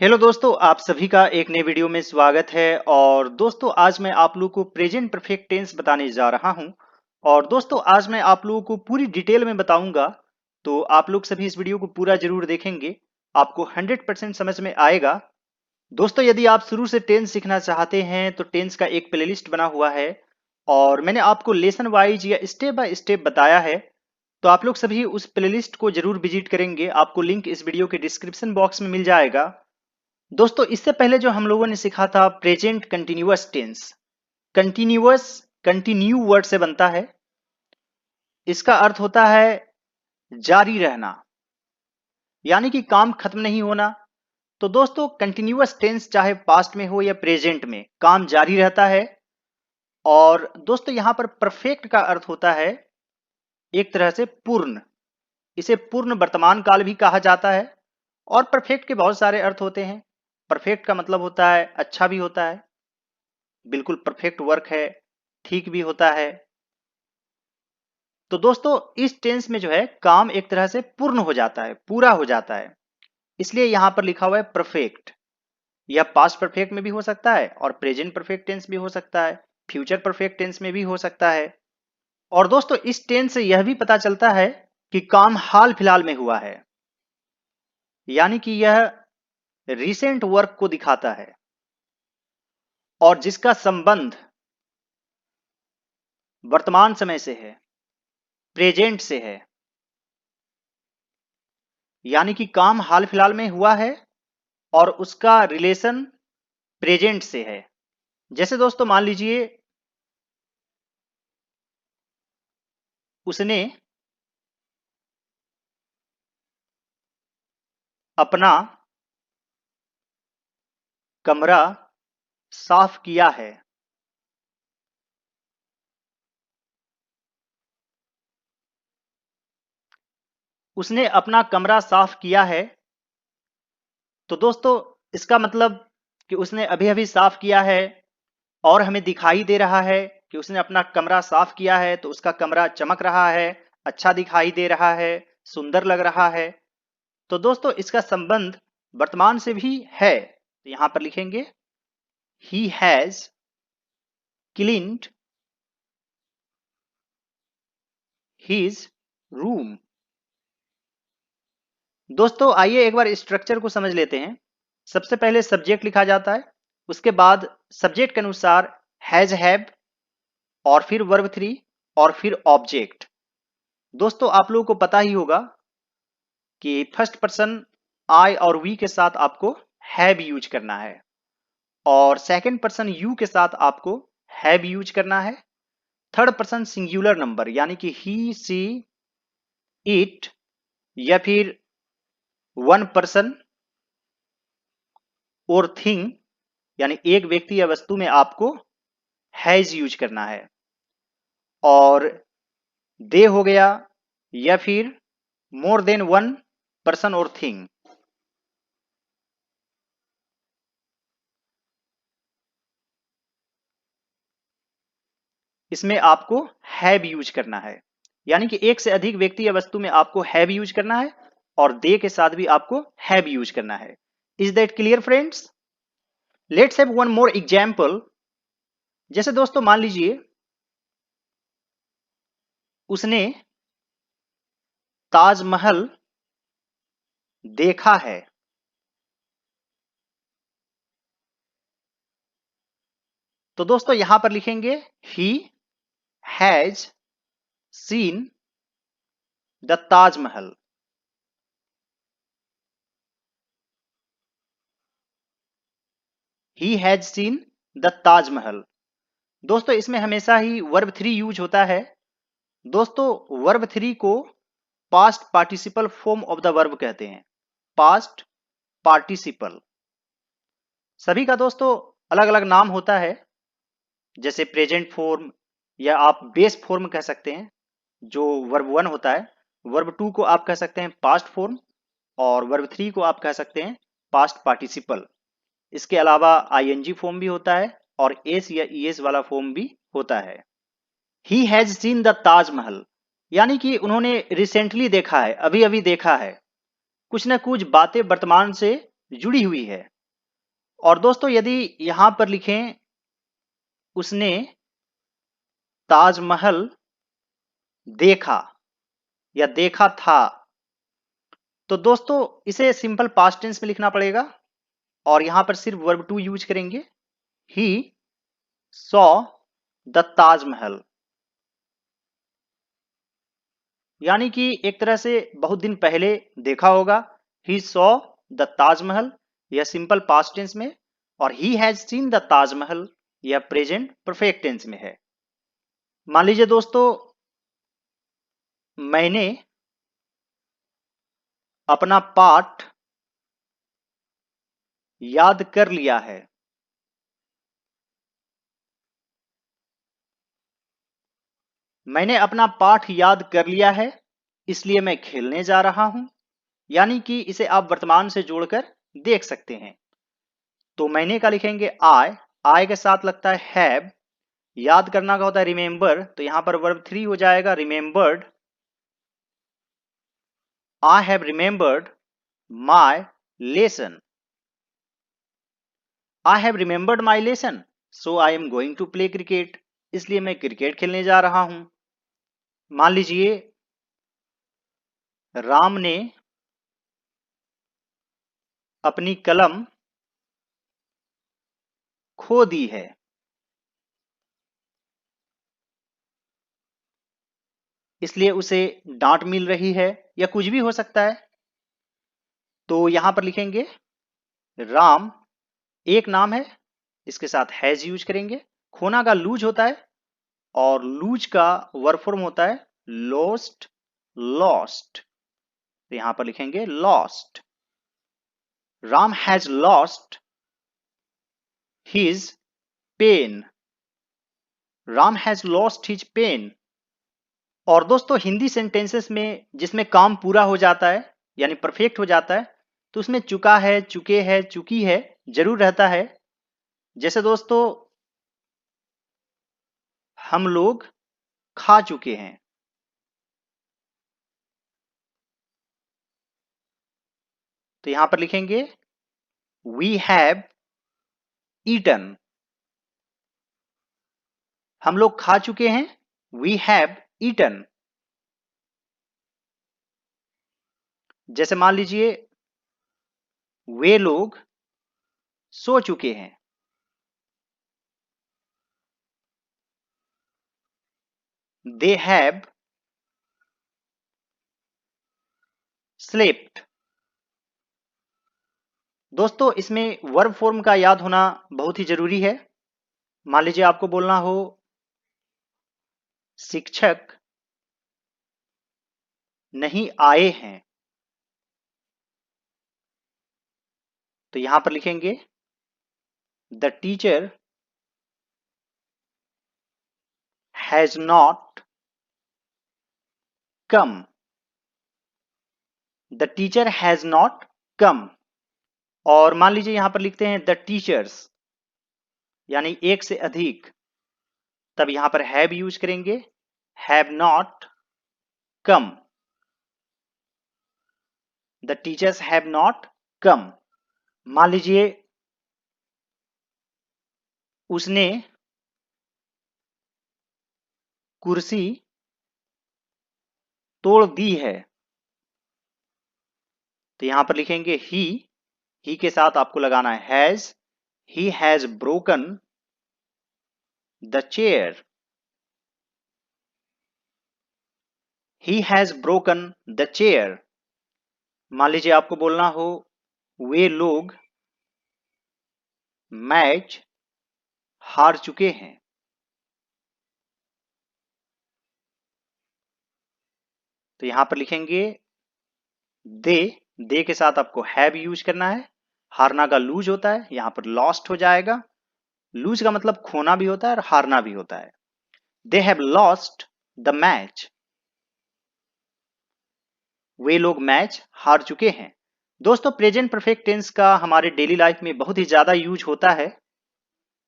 Hello दोस्तों, आप सभी का एक नए वीडियो में स्वागत है। और दोस्तों आज मैं आप लोगों को प्रेजेंट परफेक्ट टेंस बताने जा रहा हूं। और दोस्तों आज मैं आप लोगों को पूरी डिटेल में बताऊंगा, तो आप लोग सभी इस वीडियो को पूरा जरूर देखेंगे, आपको 100% समझ में आएगा। दोस्तों यदि आप शुरू से टेंस सीखना चाहते हैं तो टेंस का एक प्लेलिस्ट बना हुआ है और मैंने आपको लेसन वाइज या स्टेप बाय स्टेप बताया है, तो आप लोग सभी उस प्लेलिस्ट को जरूर विजिट करेंगे। आपको लिंक इस वीडियो के डिस्क्रिप्शन बॉक्स में मिल जाएगा। दोस्तों इससे पहले जो हम लोगों ने सीखा था present continuous tense, continuous continue word से बनता है। इसका अर्थ होता है जारी रहना, यानी कि काम खत्म नहीं होना। तो दोस्तों कंटिन्यूअस टेंस चाहे पास्ट में हो या प्रेजेंट में काम जारी रहता है। और दोस्तों यहां पर परफेक्ट का अर्थ होता है एक तरह से पूर्ण, इसे पूर्ण वर्तमान काल भी कहा जाता है। और परफेक्ट के बहुत सारे अर्थ होते हैं। परफेक्ट का मतलब होता है अच्छा भी होता है, बिल्कुल परफेक्ट वर्क है, ठीक भी होता है। तो दोस्तों इस टेंस में जो है काम एक तरह से पूर्ण हो जाता है, पूरा हो जाता है, इसलिए यहां पर लिखा हुआ है परफेक्ट। यह पास्ट परफेक्ट में भी हो सकता है और प्रेजेंट परफेक्ट टेंस भी हो सकता है, फ्यूचर परफेक्ट टेंस में भी हो सकता है। और दोस्तों इस टेंस से यह भी पता चलता है कि काम हाल फिलहाल में हुआ है, यानी कि यह रिसेंट वर्क को दिखाता है और जिसका संबंध वर्तमान समय से है, प्रेजेंट से है, यानी कि काम हाल फिलहाल में हुआ है और उसका रिलेशन प्रेजेंट से है। जैसे दोस्तों मान लीजिए उसने अपना कमरा साफ किया है। उसने अपना कमरा साफ किया है। तो दोस्तों इसका मतलब कि उसने अभी अभी साफ किया है और हमें दिखाई दे रहा है कि उसने अपना कमरा साफ किया है, तो उसका कमरा चमक रहा है, अच्छा दिखाई दे रहा है, सुंदर लग रहा है। तो दोस्तों इसका संबंध वर्तमान से भी है, तो यहां पर लिखेंगे he has cleaned his room. दोस्तों आइए एक बार स्ट्रक्चर को समझ लेते हैं। सबसे पहले सब्जेक्ट लिखा जाता है, उसके बाद सब्जेक्ट के अनुसार हैज हैव, और फिर वर्ब थ्री, और फिर ऑब्जेक्ट। दोस्तों आप लोगों को पता ही होगा कि फर्स्ट पर्सन आई और वी के साथ आपको हैव यूज करना है और सेकंड पर्सन यू के साथ आपको हैव यूज करना है। थर्ड पर्सन सिंगुलर नंबर यानी कि ही सी इट, या फिर वन पर्सन और थिंग यानी एक व्यक्ति या वस्तु में आपको हैज यूज करना है। और दे हो गया, या फिर मोर देन वन पर्सन और थिंग, इसमें आपको हैव यूज करना है। यानी कि एक से अधिक व्यक्ति या वस्तु में आपको हैव यूज करना है और दे के साथ भी आपको हैव यूज करना है। Is that clear friends? Let's have one more example. जैसे दोस्तों मान लीजिए उसने ताजमहल देखा है। तो दोस्तों यहां पर लिखेंगे he has seen the Taj Mahal. He has seen the Taj Mahal. दोस्तों इसमें हमेशा ही वर्ब थ्री यूज होता है। दोस्तों वर्ब थ्री को past participle form of the verb कहते हैं, पास्ट पार्टिसिपल। सभी का दोस्तों अलग अलग नाम होता है, जैसे प्रेजेंट फॉर्म, या आप बेस फॉर्म कह सकते हैं जो वर्ब वन होता है। वर्ब टू को आप कह सकते हैं पास्ट फॉर्म, और वर्ब थ्री को आप कह सकते हैं पास्ट पार्टिसिपल। इसके अलावा आईएनजी फॉर्म भी होता है और एस या ईएस वाला फॉर्म भी होता है। He has seen the Taj Mahal, यानी कि उन्होंने रिसेंटली देखा है, अभी अभी देखा है। कुछ ना कुछ बातें वर्तमान से जुड़ी हुई है, और दोस्तों यदि यहां पर लिखें उसने ताजमहल देखा या देखा था, तो दोस्तों इसे सिंपल पास्ट टेंस में लिखना पड़ेगा और यहां पर सिर्फ वर्ब टू यूज करेंगे। ही सॉ द ताजमहल, यानी कि एक तरह से बहुत दिन पहले देखा होगा। ही सॉ द ताजमहल, यह सिंपल पास्ट टेंस में, और he has seen the Taj Mahal, यह प्रेजेंट परफेक्ट टेंस में है। मान लीजिए दोस्तों मैंने अपना पाठ याद कर लिया है। मैंने अपना पाठ याद कर लिया है, इसलिए मैं खेलने जा रहा हूं, यानी कि इसे आप वर्तमान से जोड़कर देख सकते हैं। तो मैंने का लिखेंगे आई के साथ लगता है हैव, याद करना का होता है रिमेंबर, तो यहां पर वर्ब थ्री हो जाएगा remembered. I have remembered my lesson, I have remembered my lesson, so I am going to play cricket, इसलिए मैं क्रिकेट खेलने जा रहा हूं। मान लीजिए राम ने अपनी कलम खो दी है। इसलिए उसे डांट मिल रही है, या कुछ भी हो सकता है। तो यहां पर लिखेंगे राम एक नाम है, इसके साथ हैज यूज करेंगे। खोना का लूज होता है और लूज का वर्ब फॉर्म होता है लोस्ट, लॉस्ट, तो यहां पर लिखेंगे lost. Ram has lost his pen, Ram has lost his pen. और दोस्तों हिंदी सेंटेंसेस में जिसमें काम पूरा हो जाता है यानी परफेक्ट हो जाता है, तो उसमें चुका है, चुके है, चुकी है जरूर रहता है। जैसे दोस्तों हम लोग खा चुके हैं, तो यहां पर लिखेंगे वी हैव ईटन, हम लोग खा चुके हैं, वी हैव ईटन। जैसे मान लीजिए वे लोग सो चुके हैं, दे हैव स्लेप्ट। दोस्तों इसमें वर्ब फॉर्म का याद होना बहुत ही जरूरी है। मान लीजिए आपको बोलना हो शिक्षक नहीं आए हैं, तो यहां पर लिखेंगे the teacher has not come, the teacher has not come. और मान लीजिए यहां पर लिखते हैं द टीचर्स, यानी एक से अधिक, तब यहां पर हैव यूज करेंगे, have not come, the teachers have not come. मान लीजिए उसने कुर्सी तोड़ दी है, तो यहां पर लिखेंगे ही के साथ आपको लगाना है has, he has broken the chair, he has broken the chair. मान लीजिए आपको बोलना हो वे लोग मैच हार चुके हैं, तो यहां पर लिखेंगे दे, दे के साथ आपको हैव यूज करना है। हारना का लूज होता है, यहां पर लॉस्ट हो जाएगा। लूज का मतलब खोना भी होता है और हारना भी होता है। They have lost the match, वे लोग मैच हार चुके हैं। दोस्तों प्रेजेंट परफेक्ट टेंस का हमारे डेली लाइफ में बहुत ही ज्यादा यूज होता है।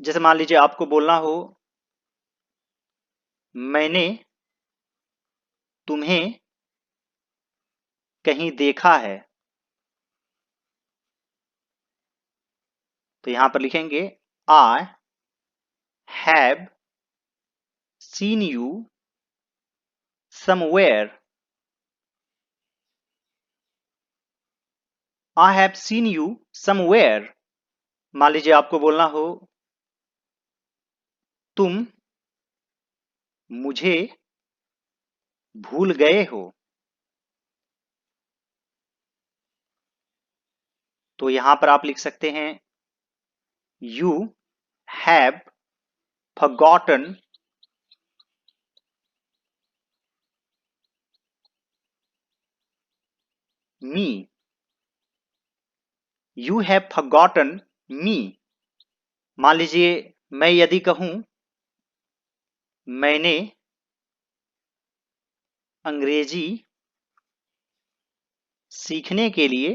जैसे मान लीजिए आपको बोलना हो मैंने तुम्हें कहीं देखा है, तो यहां पर लिखेंगे I have seen you somewhere. I have seen you somewhere. मान लीजिए आपको बोलना हो तुम मुझे भूल गए हो, तो यहां पर आप लिख सकते हैं you have forgotten me. You have forgotten me. मान लीजिए मैं यदि कहूं मैंने अंग्रेजी सीखने के लिए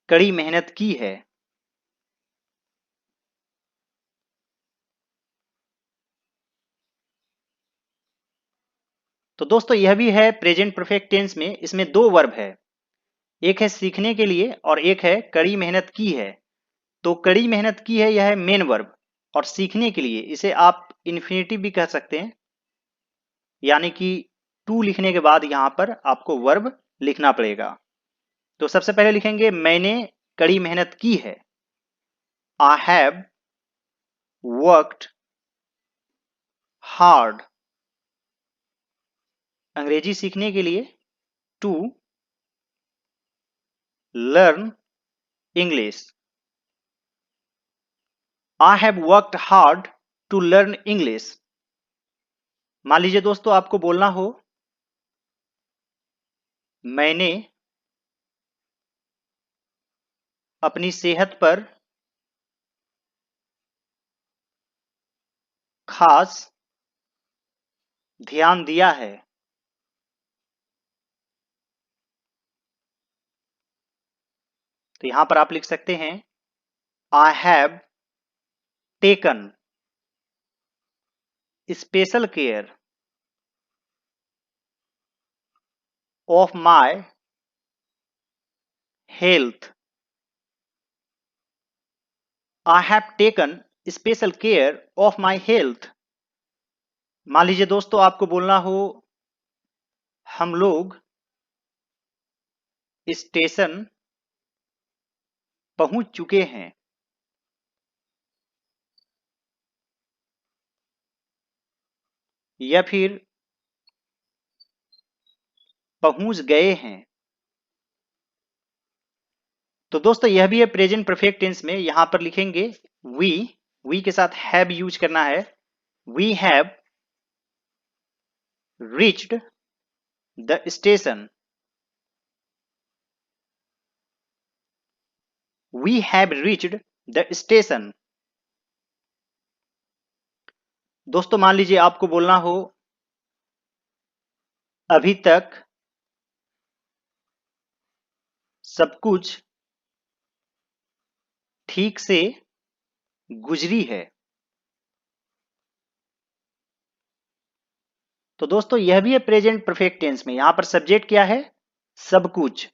कड़ी मेहनत की है। तो दोस्तों यह भी है प्रेजेंट परफेक्ट टेंस में, इसमें दो वर्ब है, एक है सीखने के लिए और एक है कड़ी मेहनत की है। तो कड़ी मेहनत की है यह है मेन वर्ब, और सीखने के लिए इसे आप इन्फिनेटिव भी कह सकते हैं, यानी कि टू लिखने के बाद यहां पर आपको वर्ब लिखना पड़ेगा। तो सबसे पहले लिखेंगे मैंने कड़ी मेहनत की है। I have worked hard. अंग्रेजी सीखने के लिए to learn English. I have worked hard to learn English. मान लीजिए दोस्तों आपको बोलना हो मैंने अपनी सेहत पर खास ध्यान दिया है। तो यहां पर आप लिख सकते हैं I have taken special care of my health. I have taken special care of my health. मान लीजिए दोस्तों आपको बोलना हो हम लोग स्टेशन पहुंच चुके हैं। या फिर पहुंच गए हैं। तो दोस्तों यह भी है प्रेजेंट परफेक्ट टेंस में, यहां पर लिखेंगे वी के साथ हैव यूज करना है। We have reached the station. We have reached the station. दोस्तों मान लीजिए आपको बोलना हो अभी तक सब कुछ ठीक से गुजरी है। तो दोस्तों यह भी है प्रेजेंट परफेक्ट टेंस में, यहां पर सब्जेक्ट क्या है सब कुछ।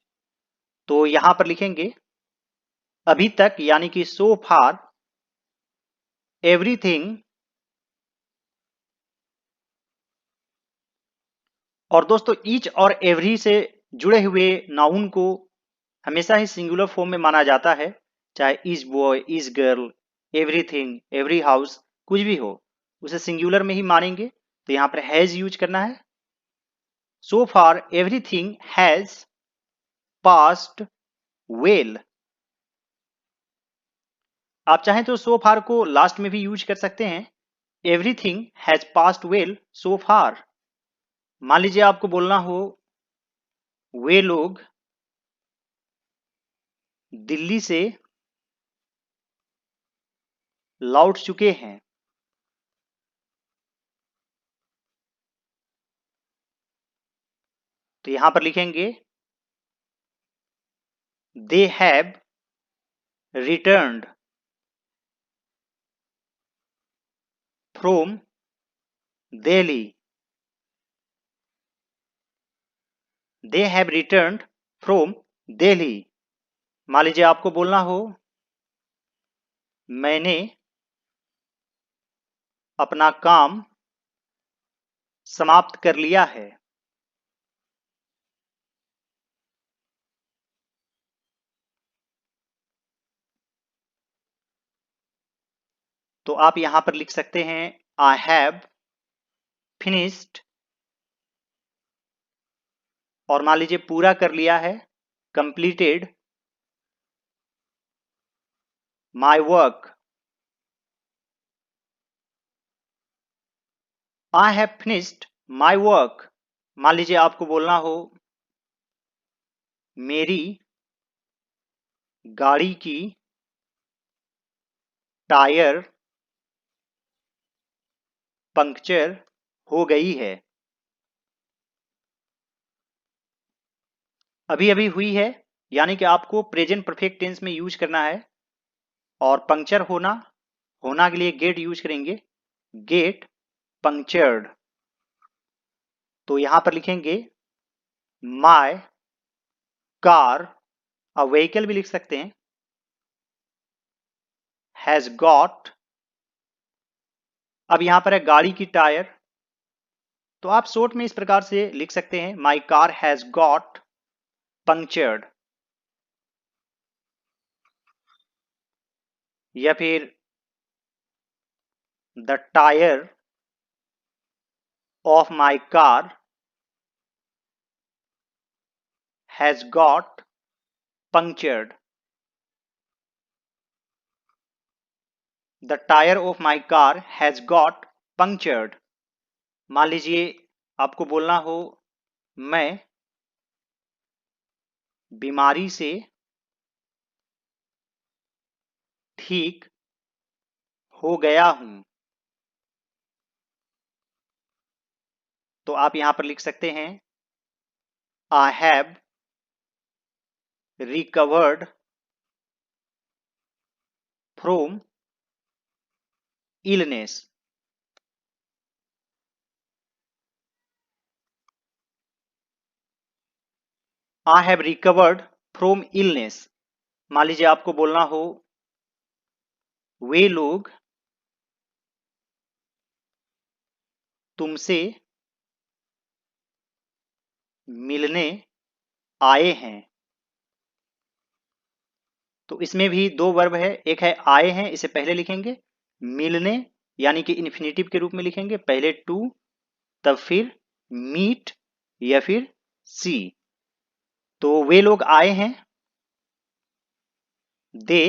तो यहां पर लिखेंगे अभी तक यानी कि सो फार एवरीथिंग। और दोस्तों ईच और एवरी से जुड़े हुए नाउन को हमेशा ही सिंगुलर फॉर्म में माना जाता है, चाहे is boy is girl everything every house कुछ भी हो उसे सिंगुलर में ही मानेंगे। तो यहां पर हैज यूज करना है। सो फार एवरीथिंग हैज पास्ड वेल। आप चाहें तो सो फार को लास्ट में भी यूज कर सकते हैं, everything has passed well so far. मान लीजिए आपको बोलना हो वे लोग दिल्ली से लौट चुके हैं। तो यहां पर लिखेंगे they have returned from Delhi. They have returned from Delhi. मान लीजिए आपको बोलना हो मैंने अपना काम समाप्त कर लिया है। तो आप यहां पर लिख सकते हैं आई हैव फिनिश्ड, और मान लीजिए पूरा कर लिया है, completed my work. I have finished my work. मान लीजिए आपको बोलना हो मेरी गाड़ी की टायर पंक्चर हो गई है। अभी अभी हुई है, यानी कि आपको प्रेजेंट परफेक्ट टेंस में यूज करना है। और पंक्चर होना, होना के लिए गेट यूज करेंगे, गेट पंक्चर्ड। तो यहां पर लिखेंगे माय कार, अब व्हीकल भी लिख सकते हैं, हैज गॉट, अब यहां पर है गाड़ी की टायर, तो आप शॉर्ट में इस प्रकार से लिख सकते हैं my car has got punctured, या फिर the tyre of my car has got punctured. The tyre of my car has got punctured. मान लीजिए आपको बोलना हो मैं बीमारी से ठीक हो गया हूं। तो आप यहां पर लिख सकते हैं I have recovered from illness. I have recovered from illness. मान लीजिए आपको बोलना हो वे लोग तुमसे मिलने आए हैं। तो इसमें भी दो वर्ब है, एक है आए हैं, इसे पहले लिखेंगे, मिलने यानी कि इन्फिनेटिव के रूप में लिखेंगे, पहले टू तब फिर मीट या फिर सी। तो वे लोग आए हैं, दे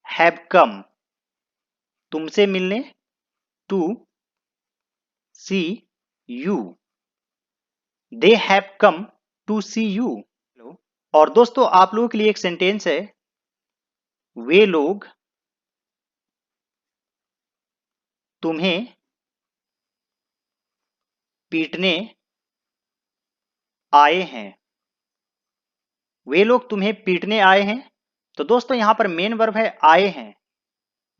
हैव कम तुमसे मिलने, to see you, they have come to see you. और दोस्तों आप लोगों के लिए एक सेंटेंस है, वे लोग तुम्हें पीटने आए हैं। वे लोग तुम्हें पीटने आए हैं। तो दोस्तों यहां पर मेन वर्ब है आए हैं,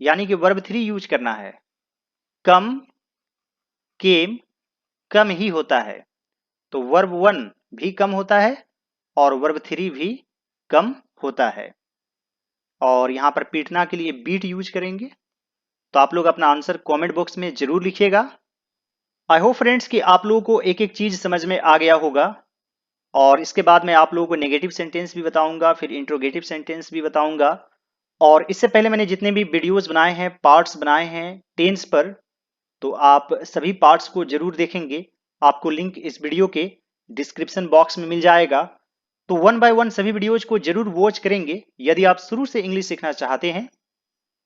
यानी कि वर्ब 3 यूज करना है। कम, केम, कम ही होता है, तो वर्ब 1 भी कम होता है और वर्ब 3 भी कम होता है। और यहां पर पीटना के लिए बीट यूज करेंगे। तो आप लोग अपना आंसर कमेंट बॉक्स में जरूर लिखिएगा। आई होप फ्रेंड्स कि आप लोगों को एक एक चीज समझ में आ गया होगा। और इसके बाद मैं आप लोगों को नेगेटिव सेंटेंस भी बताऊंगा, फिर इंट्रोगेटिव सेंटेंस भी बताऊंगा। और इससे पहले मैंने जितने भी वीडियोस बनाए हैं, पार्ट्स बनाए हैं टेंस पर, तो आप सभी पार्ट्स को जरूर देखेंगे। आपको लिंक इस वीडियो के डिस्क्रिप्शन बॉक्स में मिल जाएगा। तो वन बाय वन सभी वीडियोज को जरूर वॉच करेंगे यदि आप शुरू से इंग्लिश सीखना चाहते हैं।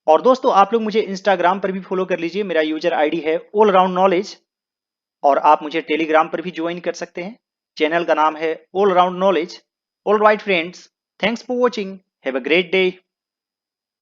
और दोस्तों आप लोग मुझे इंस्टाग्राम पर भी फॉलो कर लीजिए, मेरा यूजर आईडी है ऑल राउंड नॉलेज। और आप मुझे टेलीग्राम पर भी ज्वाइन कर सकते हैं, चैनल का नाम है all round knowledge. All right friends, thanks for watching, have a great day.